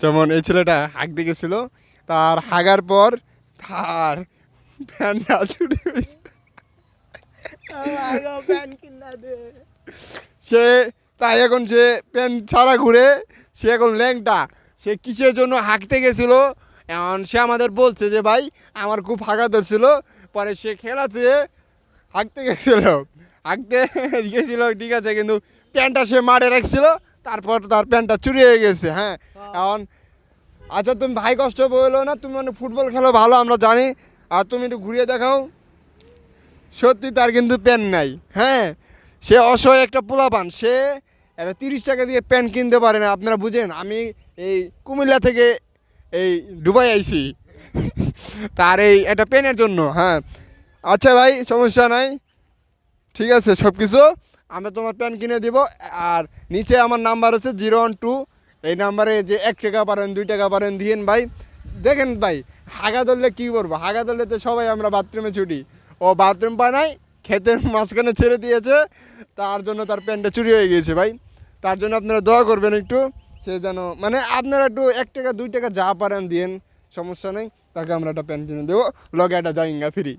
যেমন এই ছেলেটা হাঁক দিয়ে গেছিল, তার হাগার পর তার প্যান্টটা চুরি হয়েছে। সে তাই এখন সে প্যান্ট ছাড়া ঘুরে, সে এখন ল্যাংটা। সে কিসের জন্য হাঁকতে গেছিল, এখন সে আমাদের বলছে যে ভাই আমার খুব হাঁকা ধরছিল। পরে সে খেলাতে হাঁকতে গেছিল, হাঁকতে গেছিল ঠিক আছে, কিন্তু প্যান্টটা সে মারে রাখছিল, তারপর তার প্যান্টটা চুরি হয়ে গেছে। হ্যাঁ এখন আচ্ছা তুমি ভাই কষ্ট বললো না, তুমি মানে ফুটবল খেলো ভালো আমরা জানি, আর তুমি একটু ঘুরিয়ে দেখাও। সত্যি তার কিন্তু প্যান্ট নাই। হ্যাঁ সে অসহায় একটা পোলাপান, সে একটা 30 টাকা দিয়ে প্যান্ট কিনতে পারে না। আপনারা বুঝেন, আমি এই কুমিল্লা থেকে এই দুবাই আইছি তার এই একটা প্যান্টের জন্য। হ্যাঁ আচ্ছা ভাই সমস্যা নাই, ঠিক আছে সব কিছু আমরা তোমার প্যান্ট কিনে দিব। আর নিচে আমার নাম্বার আছে 012, এই নাম্বারে যে 1 টাকা পারেন 2 টাকা পারেন দিয়েন ভাই। দেখেন ভাই হাগা ধরলে কী করবো, হাগা ধরলে তো সবাই আমরা বাথরুমে ছুটি, ও বাথরুম বানাই খেতে মাঝখানে ছেড়ে দিয়েছে, তার জন্য তার প্যান্টটা চুরি হয়ে গিয়েছে ভাই। তার জন্য আপনারা দোয়া করবেন একটু, সে যেন মানে আপনারা একটু 1 টাকা 2 টাকা যা পারেন দিয়েন, সমস্যা নেই, তাকে আমরা একটা প্যান্ট কিনে দেবো, লগে একটা জাইঙ্গা ফ্রি।